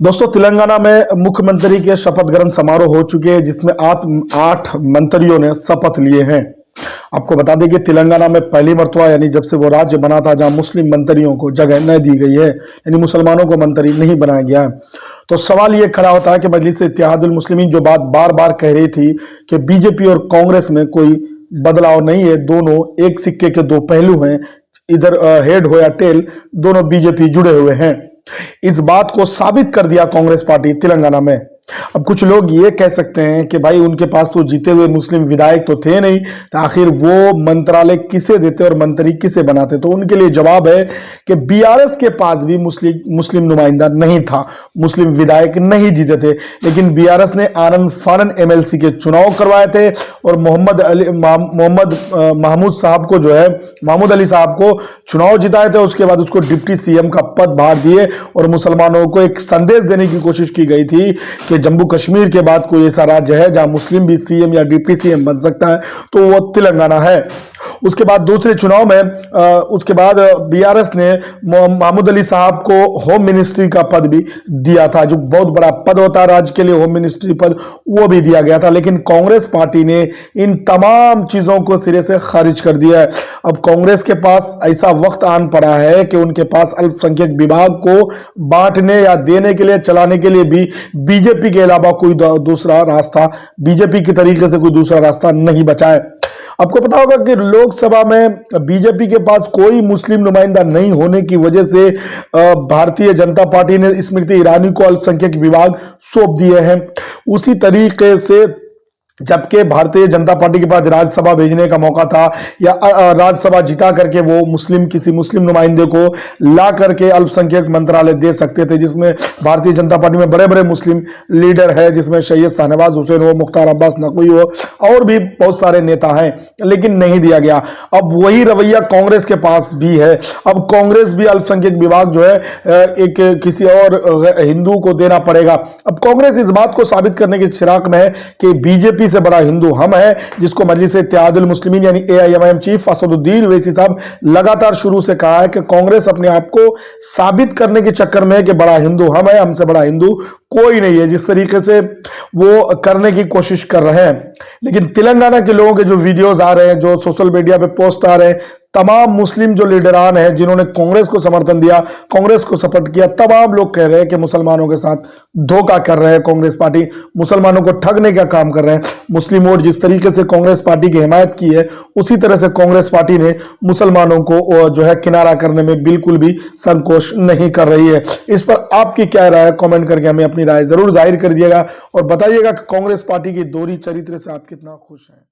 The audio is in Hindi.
दोस्तों, तेलंगाना में मुख्यमंत्री के शपथ ग्रहण समारोह हो चुके हैं जिसमें 8 मंत्रियों ने शपथ लिए हैं। आपको बता दें कि तेलंगाना में पहली मर्तबा यानी जब से वो राज्य बना था जहां मुस्लिम मंत्रियों को जगह न दी गई है, यानी मुसलमानों को मंत्री नहीं बनाया गया है। तो सवाल ये खड़ा होता है कि मजलिस इत्तेहादुल मुस्लिमीन जो बात बार बार कह रही थी कि बीजेपी और कांग्रेस में कोई बदलाव नहीं है, दोनों एक सिक्के के दो पहलू हैं, इधर हेड हो या टेल दोनों बीजेपी जुड़े हुए हैं। इस बात को साबित कर दिया कांग्रेस पार्टी तेलंगाना में। अब कुछ लोग ये कह सकते हैं कि भाई उनके पास तो जीते हुए मुस्लिम विधायक तो थे नहीं, तो आखिर वो मंत्रालय किसे देते और मंत्री किसे बनाते। तो उनके लिए जवाब है कि बीआरएस के पास भी मुस्लिम नुमाइंदा नहीं था, मुस्लिम विधायक नहीं जीते थे, लेकिन बीआरएस ने आनन फानन एमएलसी के चुनाव करवाए थे और महमूद अली साहब को चुनाव जिताए थे। उसके बाद उसको डिप्टी सीएम का पद भार दिए और मुसलमानों को एक संदेश देने की कोशिश की गई थी कि जम्मू कश्मीर के बाद कोई ऐसा राज्य है जहां मुस्लिम भी सीएम या डिप्टी सीएम बन सकता है तो वो तेलंगाना है। उसके बाद दूसरे चुनाव में उसके बाद बीआरएस ने महमूद अली साहब को होम मिनिस्ट्री का पद भी दिया था, जो बहुत बड़ा पद होता है राज्य के लिए, होम मिनिस्ट्री पद वो भी दिया गया था। लेकिन कांग्रेस पार्टी ने इन तमाम चीजों को सिरे से खारिज कर दिया है। अब कांग्रेस के पास ऐसा वक्त आन पड़ा है कि उनके पास अल्पसंख्यक विभाग को बांटने या देने के लिए, चलाने के लिए भी बीजेपी के अलावा कोई दूसरा रास्ता, बीजेपी के तरीके से कोई दूसरा रास्ता नहीं बचा है। आपको पता होगा कि लोकसभा में बीजेपी के पास कोई मुस्लिम नुमाइंदा नहीं होने की वजह से भारतीय जनता पार्टी ने स्मृति ईरानी को अल्पसंख्यक विभाग सौंप दिए हैं। उसी तरीके से जबकि भारतीय जनता पार्टी के पास राज्यसभा भेजने का मौका था या राज्यसभा जिता करके वो किसी मुस्लिम नुमाइंदे को ला करके अल्पसंख्यक मंत्रालय दे सकते थे, जिसमें भारतीय जनता पार्टी में बड़े बड़े मुस्लिम लीडर है, जिसमें सैयद शाहनवाज हुसैन हो, मुख्तार अब्बास नकवी हो और भी बहुत सारे नेता हैं, लेकिन नहीं दिया गया। अब वही रवैया कांग्रेस के पास भी है। अब कांग्रेस भी अल्पसंख्यक विभाग जो है एक किसी और हिंदू को देना पड़ेगा। अब कांग्रेस इस बात को साबित करने की फिराक में है कि बीजेपी से बड़ा हिंदू हम है, जिसको मजलिस इत्तेहादुल मुस्लिमीन यानी एआईएमआईएम चीफ असदुद्दीन ओवैसी साहब लगातार शुरू से कहा है कि कांग्रेस अपने आप को साबित करने के चक्कर में है कि बड़ा हिंदू हम है, हमसे बड़ा हिंदू कोई नहीं है, जिस तरीके से वो करने की कोशिश कर रहे हैं। लेकिन तेलंगाना के लोगों के जो वीडियोस आ रहे हैं, जो सोशल मीडिया पे पोस्ट आ रहे हैं, तमाम मुस्लिम जो लीडरान हैं जिन्होंने कांग्रेस को समर्थन दिया, कांग्रेस को सपोर्ट किया, तमाम लोग कह रहे हैं कि मुसलमानों के साथ धोखा कर रहे हैं कांग्रेस पार्टी, मुसलमानों को ठगने का काम कर रहे हैं। मुस्लिम वोट जिस तरीके से कांग्रेस पार्टी की हिमायत की है, उसी तरह से कांग्रेस पार्टी ने मुसलमानों को जो है किनारा करने में बिल्कुल भी संकोच नहीं कर रही है। इस पर आपकी क्या राय है, कमेंट करके हमें अपनी राय जरूर जाहिर कर दिएगा और बताइएगा कि कांग्रेस पार्टी की दोहरी चरित्र से आप कितना खुश हैं।